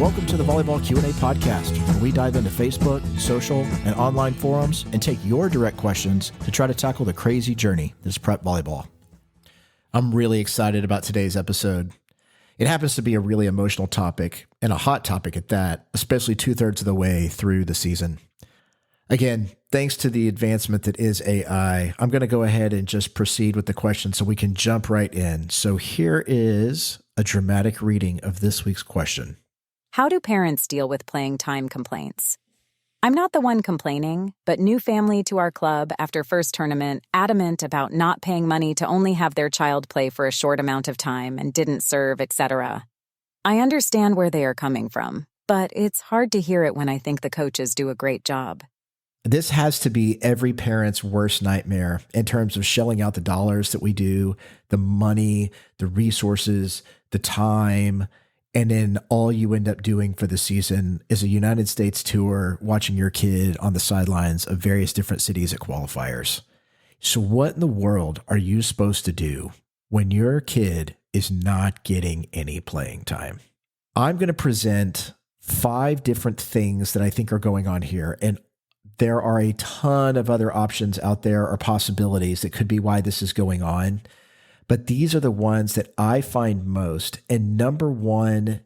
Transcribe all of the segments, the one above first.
Welcome to the Volleyball Q&A podcast, where we dive into Facebook, social, and online forums and take your direct questions to try to tackle the crazy journey that's prep volleyball. I'm really excited about today's episode. It happens to be a really emotional topic, and a hot topic at that, especially 2/3 of the way through the season. Again, thanks to the advancement that is AI, I'm going to go ahead and just proceed with the question so we can jump right in. So here is a dramatic reading of this week's question. How do parents deal with playing time complaints? I'm not the one complaining, but new family to our club after first tournament, adamant about not paying money to only have their child play for a short amount of time and didn't serve, etc. I understand where they are coming from, but it's hard to hear it when I think the coaches do a great job. This has to be every parent's worst nightmare in terms of shelling out the dollars that we do, the money, the resources, the time, and then all you end up doing for the season is a United States tour, watching your kid on the sidelines of various different cities at qualifiers. So what in the world are you supposed to do when your kid is not getting any playing time? I'm going to present 5 different things that I think are going on here, and there are a ton of other options out there or possibilities that could be why this is going on. But these are the ones that I find most. And number one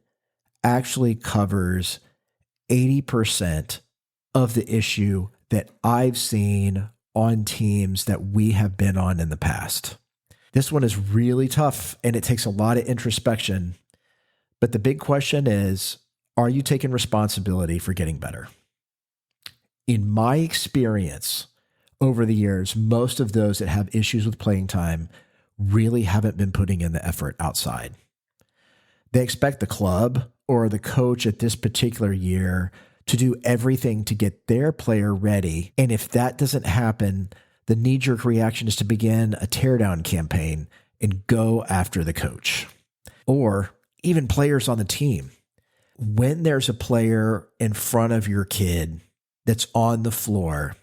actually covers 80% of the issue that I've seen on teams that we have been on in the past. This one is really tough and it takes a lot of introspection. But the big question is, are you taking responsibility for getting better? In my experience over the years, most of those that have issues with playing time really haven't been putting in the effort outside. They expect the club or the coach at this particular year to do everything to get their player ready. And if that doesn't happen, the knee-jerk reaction is to begin a teardown campaign and go after the coach or even players on the team. When there's a player in front of your kid that's on the floor,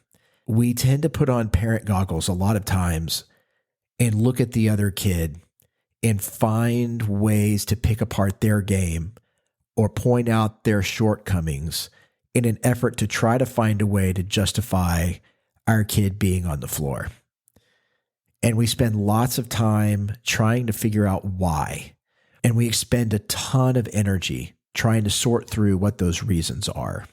we tend to put on parent goggles a lot of times and look at the other kid and find ways to pick apart their game or point out their shortcomings in an effort to try to find a way to justify our kid being on the floor. And we spend lots of time trying to figure out why. And we expend a ton of energy trying to sort through what those reasons are.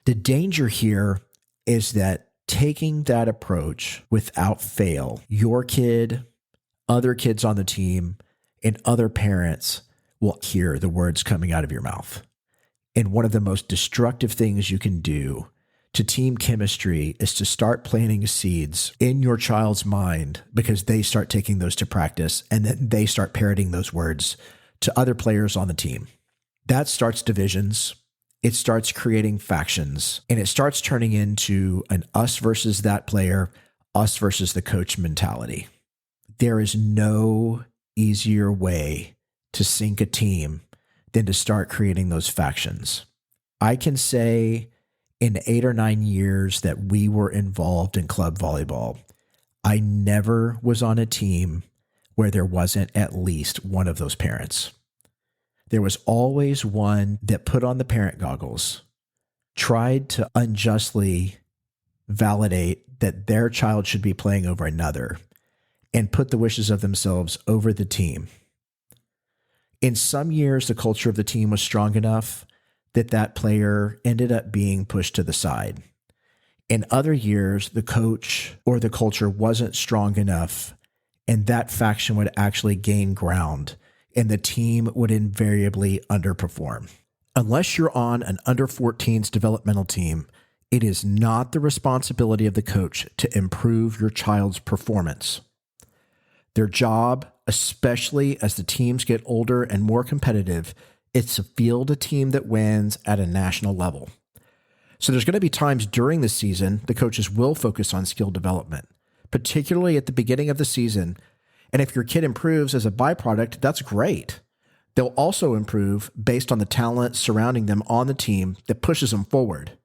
The danger here is that taking that approach without fail, your kid, other kids on the team, and other parents will hear the words coming out of your mouth. And one of the most destructive things you can do to team chemistry is to start planting seeds in your child's mind because they start taking those to practice and then they start parroting those words to other players on the team. That starts divisions. It starts creating factions, and it starts turning into an us versus that player, us versus the coach mentality. There is no easier way to sink a team than to start creating those factions. I can say in 8 or 9 years that we were involved in club volleyball, I never was on a team where there wasn't at least one of those parents. There was always one that put on the parent goggles, tried to unjustly validate that their child should be playing over another, and put the wishes of themselves over the team. In some years, the culture of the team was strong enough that that player ended up being pushed to the side. In other years, the coach or the culture wasn't strong enough, and that faction would actually gain ground, and the team would invariably underperform. Unless you're on an under-14s developmental team, it is not the responsibility of the coach to improve your child's performance. Their job, especially as the teams get older and more competitive, is to field a team that wins at a national level. So there's going to be times during the season the coaches will focus on skill development, particularly at the beginning of the season. And if your kid improves as a byproduct, that's great. They'll also improve based on the talent surrounding them on the team that pushes them forward.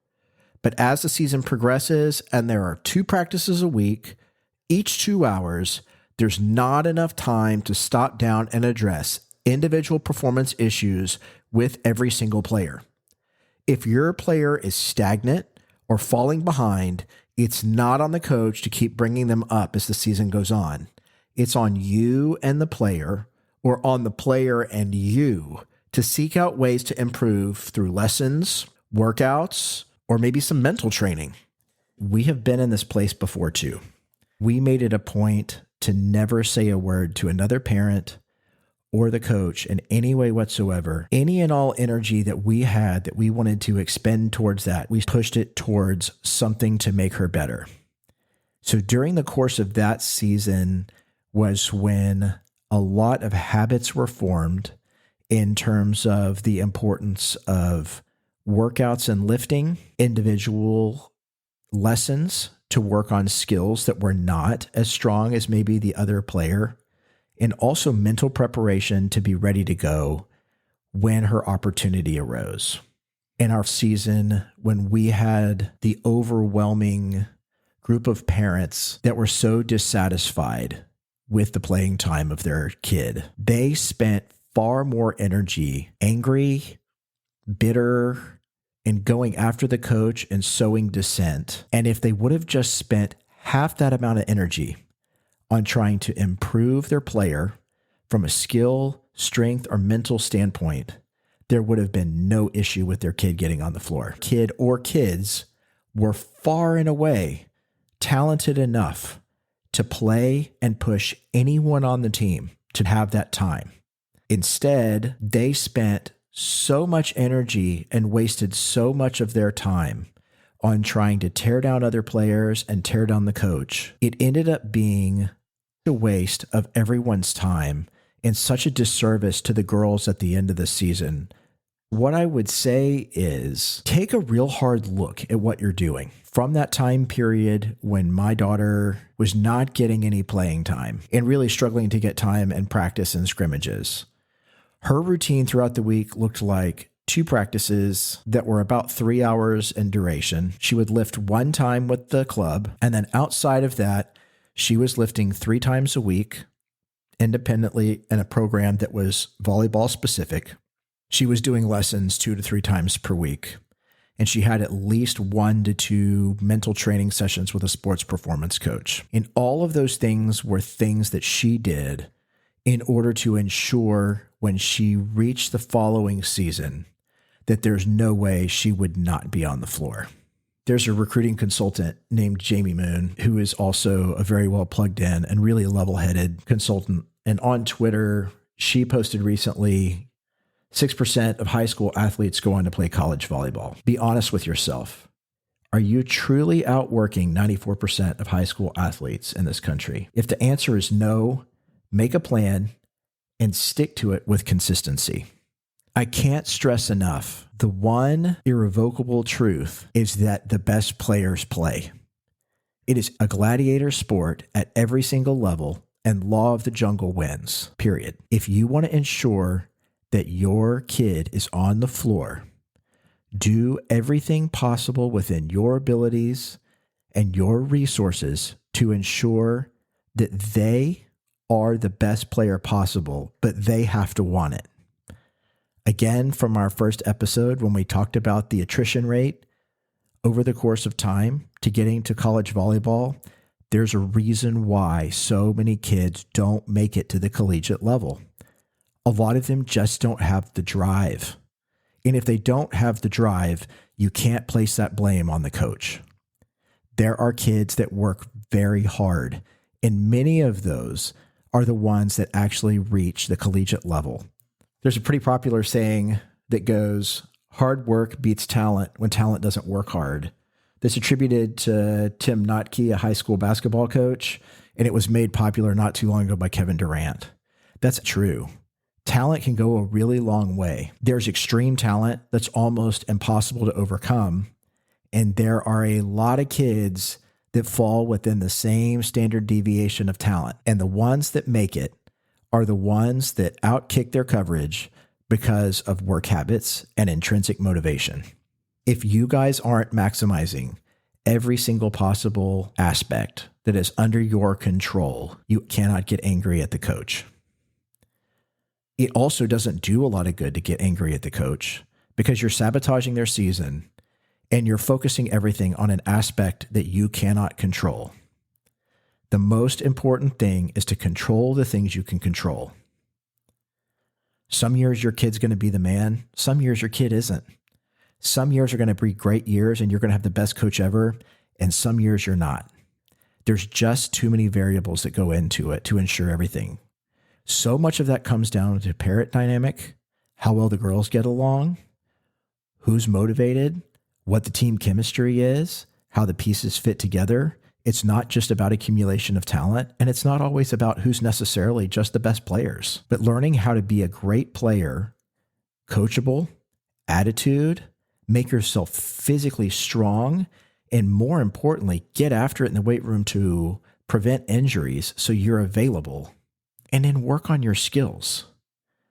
But as the season progresses and there are 2 practices a week, each 2 hours, there's not enough time to stop down and address individual performance issues with every single player. If your player is stagnant or falling behind, it's not on the coach to keep bringing them up as the season goes on. It's on you and the player, or on the player and you, to seek out ways to improve through lessons, workouts, or maybe some mental training. We have been in this place before too. We made it a point to never say a word to another parent or the coach in any way whatsoever. Any and all energy that we had that we wanted to expend towards that, we pushed it towards something to make her better. So during the course of that season was when a lot of habits were formed in terms of the importance of workouts and lifting, individual lessons to work on skills that were not as strong as maybe the other player, and also mental preparation to be ready to go when her opportunity arose. In our season, when we had the overwhelming group of parents that were so dissatisfied with the playing time of their kid, they spent far more energy, angry, bitter, and going after the coach and sowing dissent. And if they would have just spent half that amount of energy on trying to improve their player from a skill, strength, or mental standpoint, there would have been no issue with their kid getting on the floor. Kid or kids were far and away talented enough to play and push anyone on the team to have that time. Instead, they spent so much energy and wasted so much of their time on trying to tear down other players and tear down the coach. It ended up being a waste of everyone's time and such a disservice to the girls at the end of the season. What I would say is take a real hard look at what you're doing. From that time period when my daughter was not getting any playing time and really struggling to get time and practice and scrimmages, her routine throughout the week looked like 2 practices that were about 3 hours in duration. She would lift 1 time with the club, and then outside of that, she was lifting 3 times a week independently in a program that was volleyball specific. She was doing lessons 2 to 3 times per week, and she had at least 1 to 2 mental training sessions with a sports performance coach. And all of those things were things that she did in order to ensure when she reached the following season that there's no way she would not be on the floor. There's a recruiting consultant named Jamie Moon, who is also a very well plugged in and really level-headed consultant. And on Twitter, she posted recently, 6% of high school athletes go on to play college volleyball. Be honest with yourself. Are you truly outworking 94% of high school athletes in this country? If the answer is no, make a plan and stick to it with consistency. I can't stress enough, the one irrevocable truth is that the best players play. It is a gladiator sport at every single level, and law of the jungle wins, period. If you want to ensure that your kid is on the floor, do everything possible within your abilities and your resources to ensure that they are the best player possible, but they have to want it. Again, from our first episode when we talked about the attrition rate over the course of time to getting to college volleyball, there's a reason why so many kids don't make it to the collegiate level. A lot of them just don't have the drive. And if they don't have the drive, you can't place that blame on the coach. There are kids that work very hard, and many of those are the ones that actually reach the collegiate level. There's a pretty popular saying that goes, hard work beats talent when talent doesn't work hard. This attributed to Tim Notke, a high school basketball coach, and it was made popular not too long ago by Kevin Durant. That's true. Talent can go a really long way. There's extreme talent that's almost impossible to overcome, and there are a lot of kids that fall within the same standard deviation of talent, and the ones that make it are the ones that outkick their coverage because of work habits and intrinsic motivation. If you guys aren't maximizing every single possible aspect that is under your control, you cannot get angry at the coach. It also doesn't do a lot of good to get angry at the coach because you're sabotaging their season and you're focusing everything on an aspect that you cannot control. The most important thing is to control the things you can control. Some years your kid's going to be the man. Some years your kid isn't. Some years are going to be great years and you're going to have the best coach ever. And some years you're not. There's just too many variables that go into it to ensure everything. So much of that comes down to parent dynamic, how well the girls get along, who's motivated, what the team chemistry is, how the pieces fit together. It's not just about accumulation of talent, and it's not always about who's necessarily just the best players, but learning how to be a great player, coachable, attitude, make yourself physically strong, and more importantly, get after it in the weight room to prevent injuries so you're available, and then work on your skills.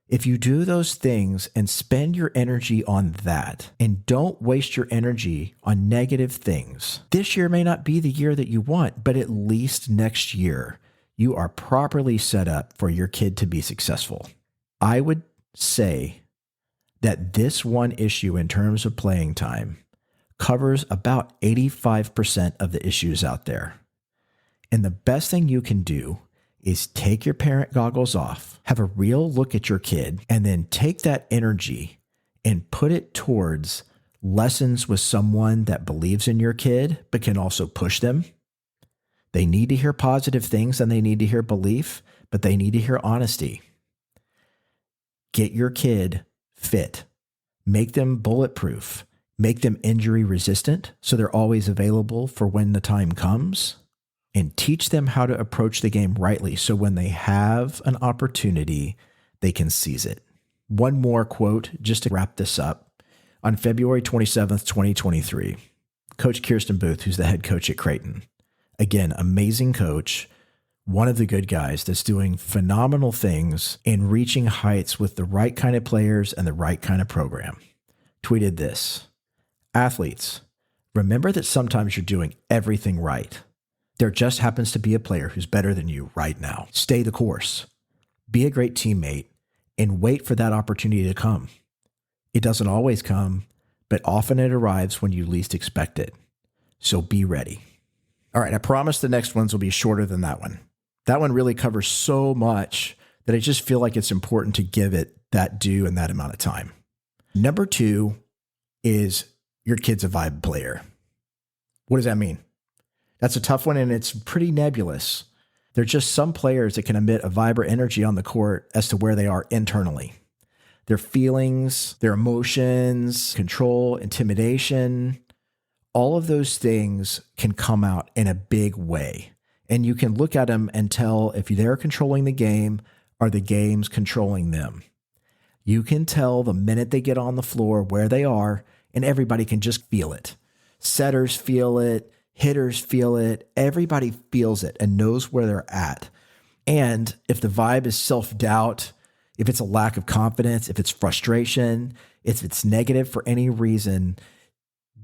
If you do those things and spend your energy on that and don't waste your energy on negative things, this year may not be the year that you want, but at least next year, you are properly set up for your kid to be successful. I would say that this one issue in terms of playing time covers about 85% of the issues out there. And the best thing you can do is take your parent goggles off, have a real look at your kid, and then take that energy and put it towards lessons with someone that believes in your kid, but can also push them. They need to hear positive things and they need to hear belief, but they need to hear honesty. Get your kid fit. Make them bulletproof. Make them injury resistant so they're always available for when the time comes. And teach them how to approach the game rightly so when they have an opportunity, they can seize it. One more quote just to wrap this up. On February 27th, 2023, Coach Kirsten Booth, who's the head coach at Creighton, again, amazing coach, one of the good guys that's doing phenomenal things and reaching heights with the right kind of players and the right kind of program, tweeted this: "Athletes, remember that sometimes you're doing everything right. There just happens to be a player who's better than you right now. Stay the course. Be a great teammate and wait for that opportunity to come. It doesn't always come, but often it arrives when you least expect it. So be ready." All right, I promise the next ones will be shorter than that one. That one really covers so much that I just feel like it's important to give it that due in that amount of time. Number 2 is your kid's a vibe player. What does that mean? That's a tough one, and it's pretty nebulous. There are just some players that can emit a vibe or energy on the court as to where they are internally. Their feelings, their emotions, control, intimidation, all of those things can come out in a big way. And you can look at them and tell if they're controlling the game or the game's controlling them. You can tell the minute they get on the floor where they are, and everybody can just feel it. Setters feel it. Hitters feel it. Everybody feels it and knows where they're at. And if the vibe is self-doubt, if it's a lack of confidence, if it's frustration, if it's negative for any reason,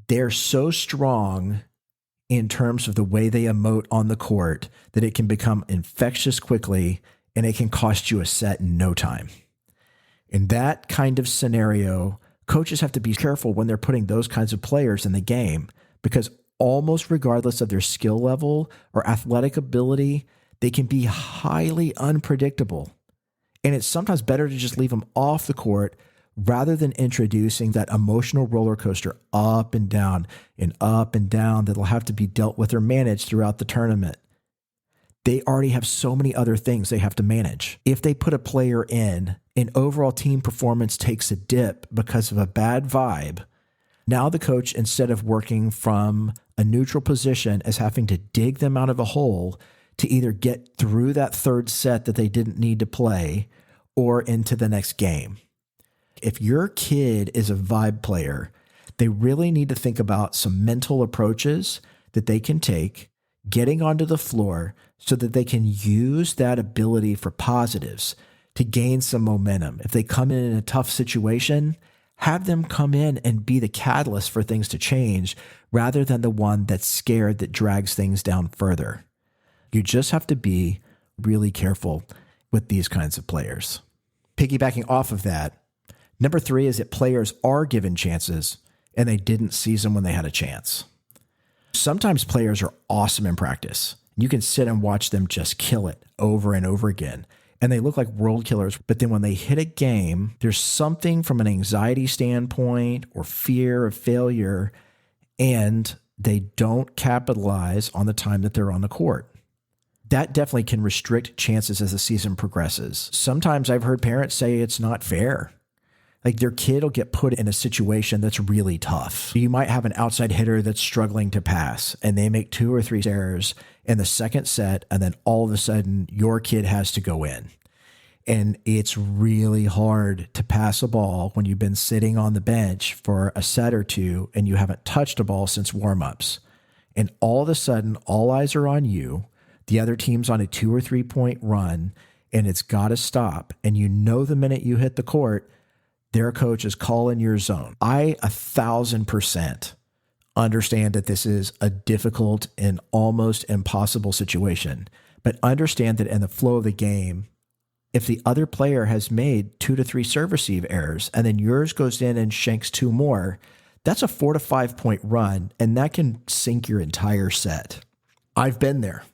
they're so strong in terms of the way they emote on the court that it can become infectious quickly and it can cost you a set in no time. In that kind of scenario, coaches have to be careful when they're putting those kinds of players in the game, because almost regardless of their skill level or athletic ability, they can be highly unpredictable. And it's sometimes better to just leave them off the court rather than introducing that emotional roller coaster up and down that'll have to be dealt with or managed throughout the tournament. They already have so many other things they have to manage. If they put a player in, and overall team performance takes a dip because of a bad vibe, now the coach, instead of working from a neutral position, is having to dig them out of a hole to either get through that third set that they didn't need to play or into the next game. If your kid is a vibe player, they really need to think about some mental approaches that they can take getting onto the floor so that they can use that ability for positives to gain some momentum. If they come in a tough situation, have them come in and be the catalyst for things to change rather than the one that's scared that drags things down further. You just have to be really careful with these kinds of players. Piggybacking off of that, Number 3 is that players are given chances and they didn't seize them when they had a chance. Sometimes players are awesome in practice. You can sit and watch them just kill it over and over again. And they look like world killers. But then when they hit a game, there's something from an anxiety standpoint or fear of failure, and they don't capitalize on the time that they're on the court. That definitely can restrict chances as the season progresses. Sometimes I've heard parents say it's not fair. Like their kid will get put in a situation that's really tough. You might have an outside hitter that's struggling to pass and they make 2 or 3 errors in the second set, and then all of a sudden your kid has to go in. And it's really hard to pass a ball when you've been sitting on the bench for a set or two and you haven't touched a ball since warm-ups. And all of a sudden, all eyes are on you. The other team's on a 2 or 3 point run and it's got to stop. And you know the minute you hit the court, their coach is calling your zone. I 1,000% understand that this is a difficult and almost impossible situation, but understand that in the flow of the game, if the other player has made 2 to 3 serve receive errors and then yours goes in and shanks 2 more, that's a 4 to 5 point run, and that can sink your entire set. I've been there.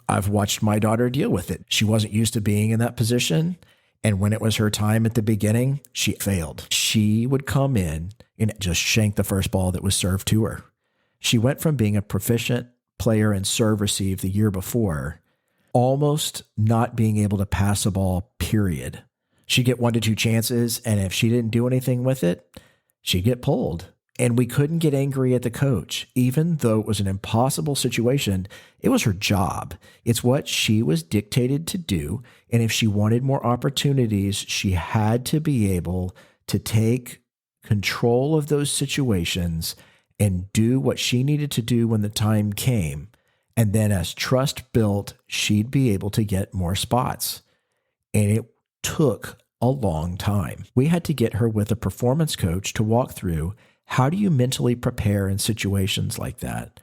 I've watched my daughter deal with it. She wasn't used to being in that position. And when it was her time at the beginning, she failed. She would come in and just shank the first ball that was served to her. She went from being a proficient player in serve receive the year before, almost not being able to pass a ball, period. She'd get 1 to 2 chances, and if she didn't do anything with it, she'd get pulled. And we couldn't get angry at the coach. Even though it was an impossible situation, it was her job. It's what she was dictated to do. And if she wanted more opportunities, she had to be able to take control of those situations and do what she needed to do when the time came. And then as trust built, she'd be able to get more spots. And it took a long time. We had to get her with a performance coach to walk through, how do you mentally prepare in situations like that?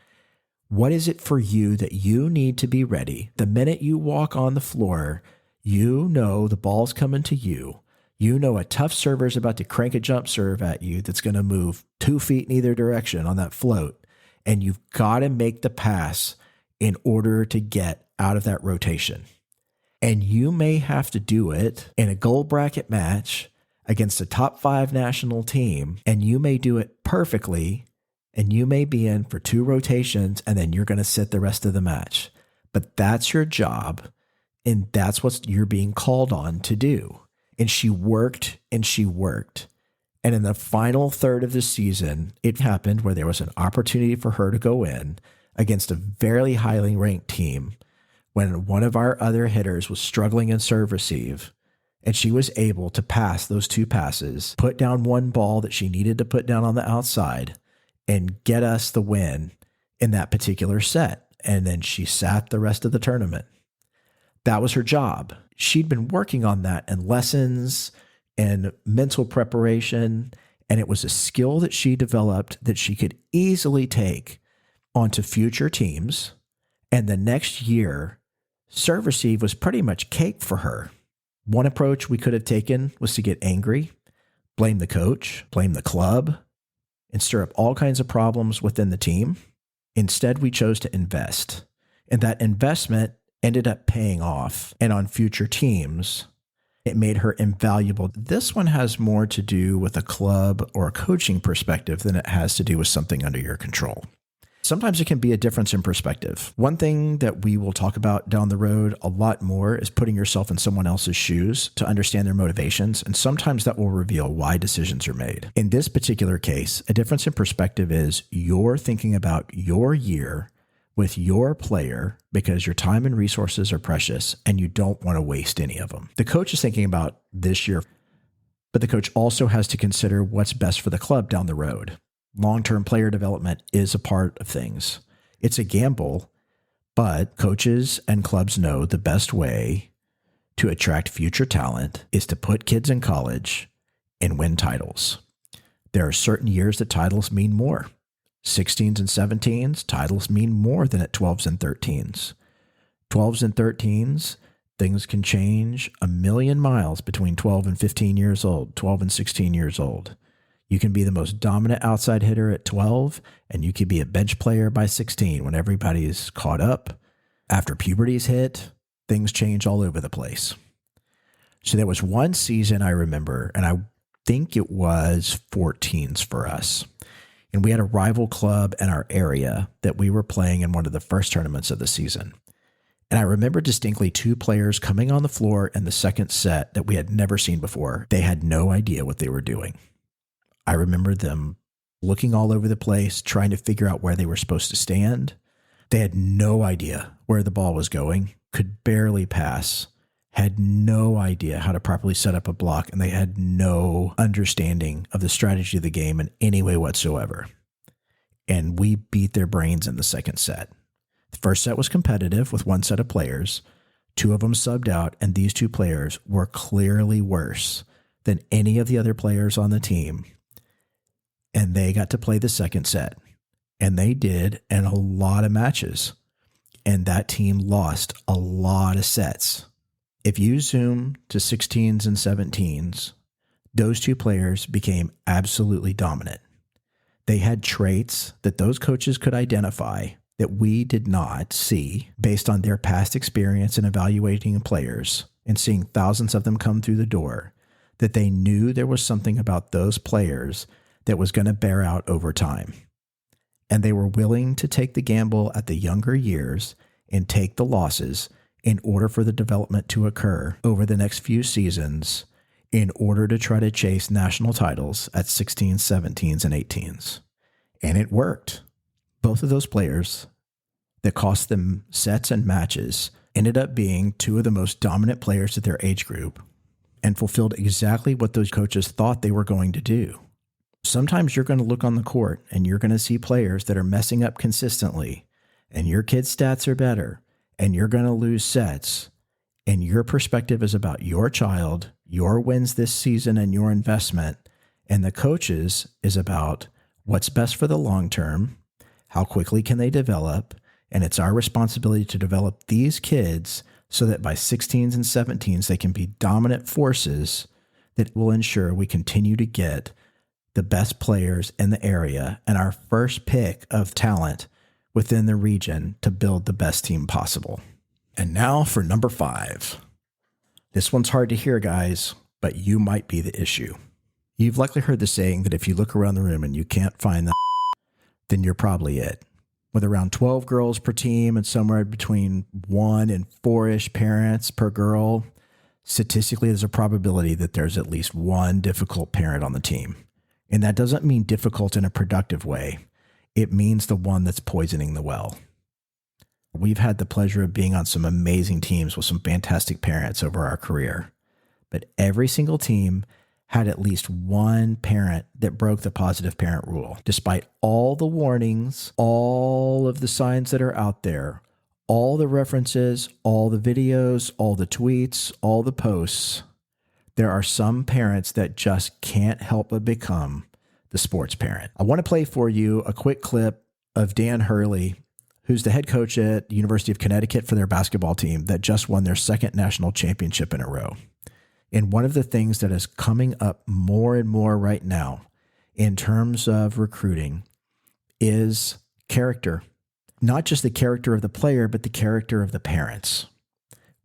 What is it for you that you need to be ready? The minute you walk on the floor, you know the ball's coming to you. You know a tough server is about to crank a jump serve at you that's going to move 2 feet in either direction on that float. And you've got to make the pass in order to get out of that rotation. And you may have to do it in a gold bracket match against a top 5 national team, and you may do it perfectly, and you may be in for 2 rotations, and then you're going to sit the rest of the match. But that's your job, and that's what you're being called on to do. And she worked, and she worked. And in the final third of the season, it happened where there was an opportunity for her to go in against a very highly ranked team when one of our other hitters was struggling in serve receive. And she was able to pass those 2 passes, put down 1 ball that she needed to put down on the outside, and get us the win in that particular set. And then she sat the rest of the tournament. That was her job. She'd been working on that in lessons and mental preparation, and it was a skill that she developed that she could easily take onto future teams. And the next year, serve receive was pretty much cake for her. One approach we could have taken was to get angry, blame the coach, blame the club, and stir up all kinds of problems within the team. Instead, we chose to invest. And that investment ended up paying off. And on future teams, it made her invaluable. This one has more to do with a club or a coaching perspective than it has to do with something under your control. Sometimes it can be a difference in perspective. One thing that we will talk about down the road a lot more is putting yourself in someone else's shoes to understand their motivations, and sometimes that will reveal why decisions are made. In this particular case, a difference in perspective is you're thinking about your year with your player because your time and resources are precious and you don't want to waste any of them. The coach is thinking about this year, but the coach also has to consider what's best for the club down the road. Long-term player development is a part of things. It's a gamble, but coaches and clubs know the best way to attract future talent is to put kids in college and win titles. There are certain years that titles mean more. 16s and 17s, titles mean more than at 12s and 13s. 12s and 13s, things can change a million miles between 12 and 15 years old, 12 and 16 years old. You can be the most dominant outside hitter at 12, and you could be a bench player by 16 when everybody's caught up. After puberty's hit, things change all over the place. So there was one season I remember, and I think it was 14s for us. And we had a rival club in our area that we were playing in one of the first tournaments of the season. And I remember distinctly two players coming on the floor in the second set that we had never seen before. They had no idea what they were doing. I remember them looking all over the place, trying to figure out where they were supposed to stand. They had no idea where the ball was going, could barely pass, had no idea how to properly set up a block, and they had no understanding of the strategy of the game in any way whatsoever. And we beat their brains in the second set. The first set was competitive with one set of players. Two of them subbed out, and these two players were clearly worse than any of the other players on the team. And they got to play the second set. And they did in a lot of matches. And that team lost a lot of sets. If you zoom to 16s and 17s, those two players became absolutely dominant. They had traits that those coaches could identify that we did not see based on their past experience in evaluating players and seeing thousands of them come through the door, that they knew there was something about those players that was going to bear out over time. And they were willing to take the gamble at the younger years and take the losses in order for the development to occur over the next few seasons in order to try to chase national titles at 16s, 17s, and 18s. And it worked. Both of those players that cost them sets and matches ended up being two of the most dominant players of their age group and fulfilled exactly what those coaches thought they were going to do. Sometimes you're going to look on the court and you're going to see players that are messing up consistently, and your kid's stats are better, and you're going to lose sets, and your perspective is about your child, your wins this season, and your investment, and the coaches is about what's best for the long term, how quickly can they develop, and it's our responsibility to develop these kids so that by 16s and 17s they can be dominant forces that will ensure we continue to get the best players in the area and our first pick of talent within the region to build the best team possible. And now for number 5. This one's hard to hear, guys, but you might be the issue. You've likely heard the saying that if you look around the room and you can't find that, then you're probably it. With around 12 girls per team and somewhere between 1 and 4-ish parents per girl, statistically there's a probability that there's at least one difficult parent on the team. And that doesn't mean difficult in a productive way. It means the one that's poisoning the well. We've had the pleasure of being on some amazing teams with some fantastic parents over our career. But every single team had at least one parent that broke the positive parent rule. Despite all the warnings, all of the signs that are out there, all the references, all the videos, all the tweets, all the posts, there are some parents that just can't help but become the sports parent. I want to play for you a quick clip of Dan Hurley, who's the head coach at the University of Connecticut for their basketball team that just won their second national championship in a row. And one of the things that is coming up more and more right now in terms of recruiting is character. Not just the character of the player, but the character of the parents.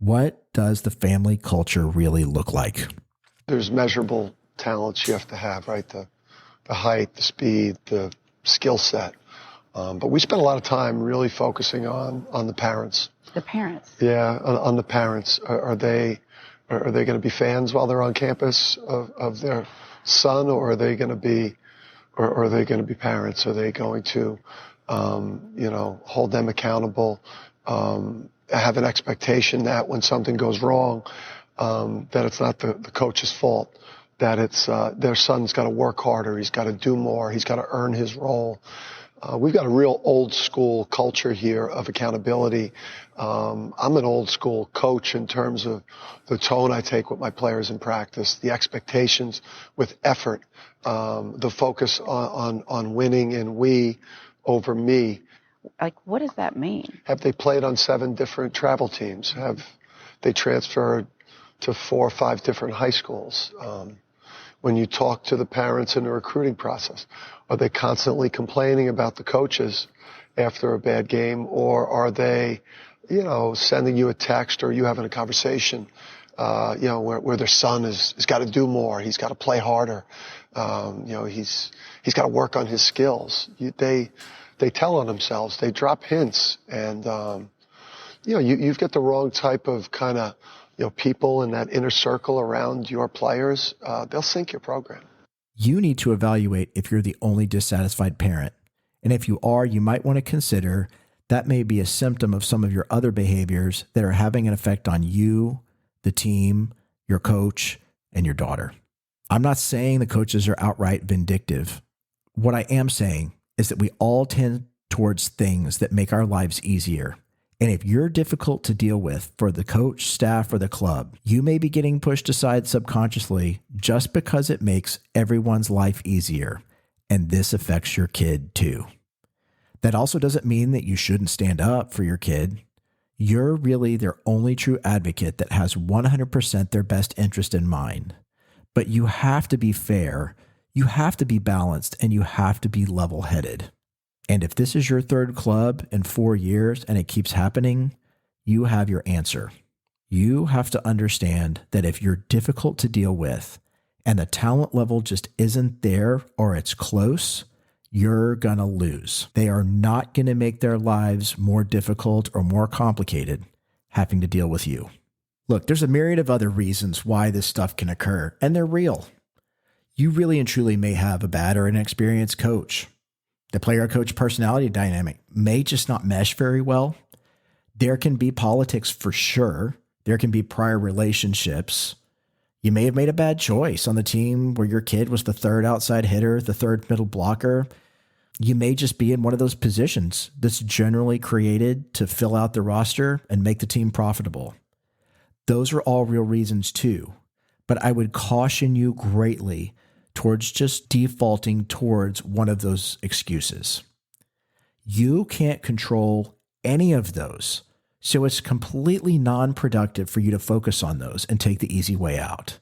What does the family culture really look like? There's measurable talents you have to have, right? The height, the speed, the skill set. But we spend a lot of time really focusing on the parents. The parents? Yeah, on the parents. Are they going to be fans while they're on campus of their son, or are they going to be, or are they going to be parents? Are they going to, hold them accountable, have an expectation that when something goes wrong, that it's not the coach's fault, that it's their son's got to work harder, he's got to do more, he's got to earn his role. We've got a real old school culture here of accountability. I'm an old school coach in terms of the tone I take with my players in practice, the expectations with effort, the focus on winning and we over me. Like, what does that mean? Have they played on 7 different travel teams? Have they transferred to 4 or 5 different high schools. When you talk to the parents in the recruiting process, are they constantly complaining about the coaches after a bad game, or are they, sending you a text or you having a conversation, where their son has got to do more, he's got to play harder, he's got to work on his skills. They tell on themselves, they drop hints, and you've got the wrong type of kind of people in that inner circle around your players. They'll sink your program. You need to evaluate if you're the only dissatisfied parent. And if you are, you might want to consider that may be a symptom of some of your other behaviors that are having an effect on you, the team, your coach, and your daughter. I'm not saying the coaches are outright vindictive. What I am saying is that we all tend towards things that make our lives easier. And if you're difficult to deal with for the coach, staff, or the club, you may be getting pushed aside subconsciously just because it makes everyone's life easier. And this affects your kid too. That also doesn't mean that you shouldn't stand up for your kid. You're really their only true advocate that has 100% their best interest in mind. But you have to be fair, you have to be balanced, and you have to be level-headed. And if this is your third club in 4 years and it keeps happening, you have your answer. You have to understand that if you're difficult to deal with and the talent level just isn't there or it's close, you're going to lose. They are not going to make their lives more difficult or more complicated having to deal with you. Look, there's a myriad of other reasons why this stuff can occur, and they're real. You really and truly may have a bad or inexperienced coach. The player-coach personality dynamic may just not mesh very well. There can be politics for sure. There can be prior relationships. You may have made a bad choice on the team where your kid was the third outside hitter, the third middle blocker. You may just be in one of those positions that's generally created to fill out the roster and make the team profitable. Those are all real reasons too. But I would caution you greatly towards just defaulting towards one of those excuses. You can't control any of those, so it's completely non-productive for you to focus on those and take the easy way out.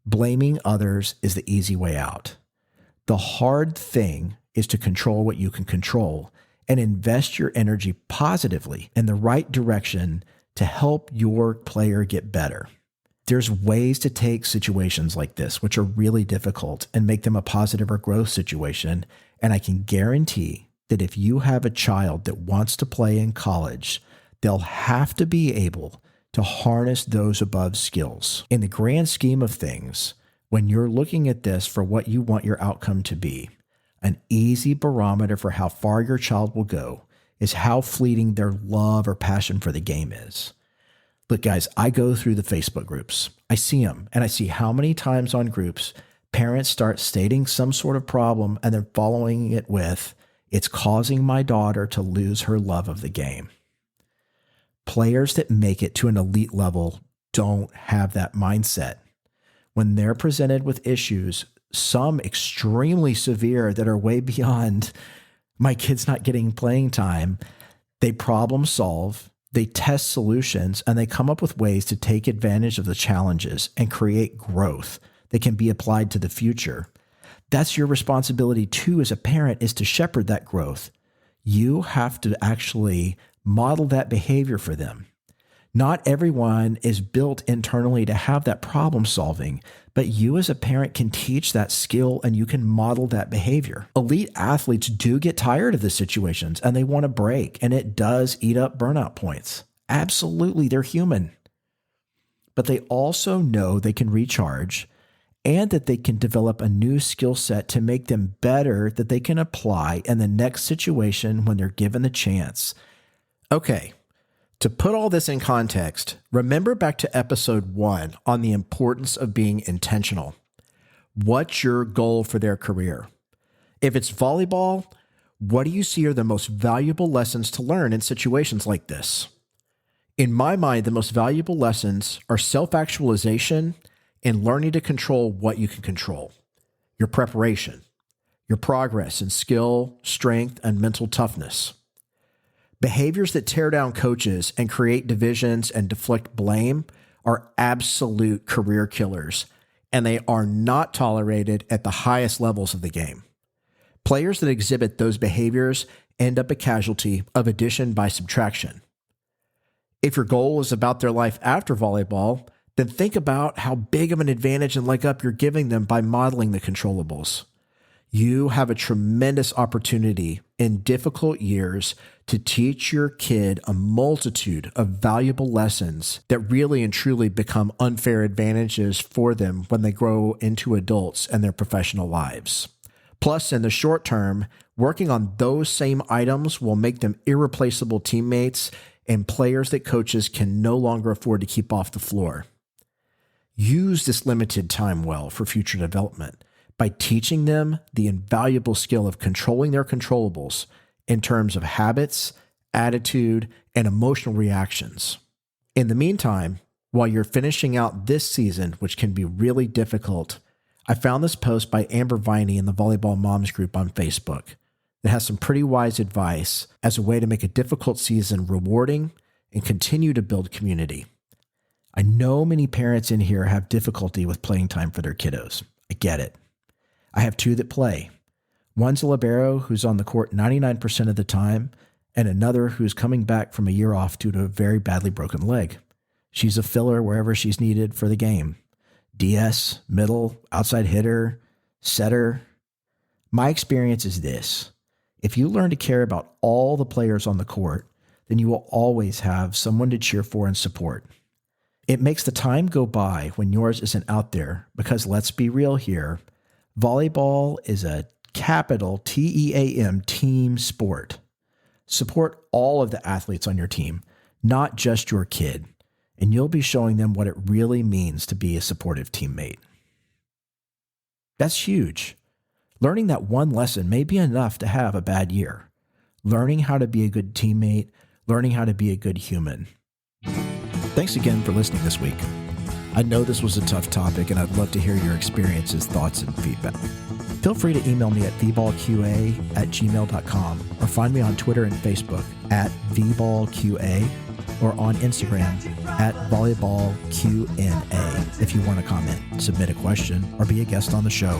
Blaming others is the easy way out. The hard thing is to control what you can control and invest your energy positively in the right direction to help your player get better. There's ways to take situations like this, which are really difficult, and make them a positive or growth situation. And I can guarantee that if you have a child that wants to play in college, they'll have to be able to harness those above skills. In the grand scheme of things, when you're looking at this for what you want your outcome to be, an easy barometer for how far your child will go is how fleeting their love or passion for the game is. Look, guys, I go through the Facebook groups. I see them, and I see how many times on groups parents start stating some sort of problem and then following it with, "It's causing my daughter to lose her love of the game." Players that make it to an elite level don't have that mindset. When they're presented with issues, some extremely severe that are way beyond my kid's not getting playing time, they problem solve. They test solutions, and they come up with ways to take advantage of the challenges and create growth that can be applied to the future. That's your responsibility too as a parent, is to shepherd that growth. You have to actually model that behavior for them. Not everyone is built internally to have that problem solving, but you as a parent can teach that skill and you can model that behavior. Elite athletes do get tired of the situations and they want to break, and it does eat up burnout points. Absolutely, they're human. But they also know they can recharge and that they can develop a new skill set to make them better that they can apply in the next situation when they're given the chance. Okay. To put all this in context, remember back to episode 1 on the importance of being intentional. What's your goal for their career? If it's volleyball, what do you see are the most valuable lessons to learn in situations like this? In my mind, the most valuable lessons are self-actualization and learning to control what you can control. Your preparation, your progress in skill, strength, and mental toughness. Behaviors that tear down coaches and create divisions and deflect blame are absolute career killers, and they are not tolerated at the highest levels of the game. Players that exhibit those behaviors end up a casualty of addition by subtraction. If your goal is about their life after volleyball, then think about how big of an advantage and leg up you're giving them by modeling the controllables. You have a tremendous opportunity in difficult years to teach your kid a multitude of valuable lessons that really and truly become unfair advantages for them when they grow into adults and their professional lives. Plus, in the short term, working on those same items will make them irreplaceable teammates and players that coaches can no longer afford to keep off the floor. Use this limited time well for future development by teaching them the invaluable skill of controlling their controllables in terms of habits, attitude, and emotional reactions. In the meantime, while you're finishing out this season, which can be really difficult, I found this post by Amber Viney in the Volleyball Moms group on Facebook that has some pretty wise advice as a way to make a difficult season rewarding and continue to build community. I know many parents in here have difficulty with playing time for their kiddos. I get it. I have two that play. One's a libero who's on the court 99% of the time, and another who's coming back from a year off due to a very badly broken leg. She's a filler wherever she's needed for the game. DS, middle, outside hitter, setter. My experience is this. If you learn to care about all the players on the court, then you will always have someone to cheer for and support. It makes the time go by when yours isn't out there because, let's be real here, volleyball is a capital TEAM team sport. Support all of the athletes on your team, not just your kid, and you'll be showing them what it really means to be a supportive teammate. That's huge. Learning that one lesson may be enough to have a bad year. Learning how to be a good teammate, learning how to be a good human. Thanks again for listening this week. I know this was a tough topic, and I'd love to hear your experiences, thoughts, and feedback. Feel free to email me at vballqa@gmail.com or find me on Twitter and Facebook at vballqa or on Instagram at volleyballqna if you want to comment, submit a question, or be a guest on the show.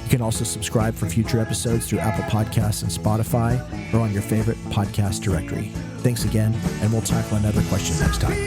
You can also subscribe for future episodes through Apple Podcasts and Spotify or on your favorite podcast directory. Thanks again, and we'll tackle another question next time.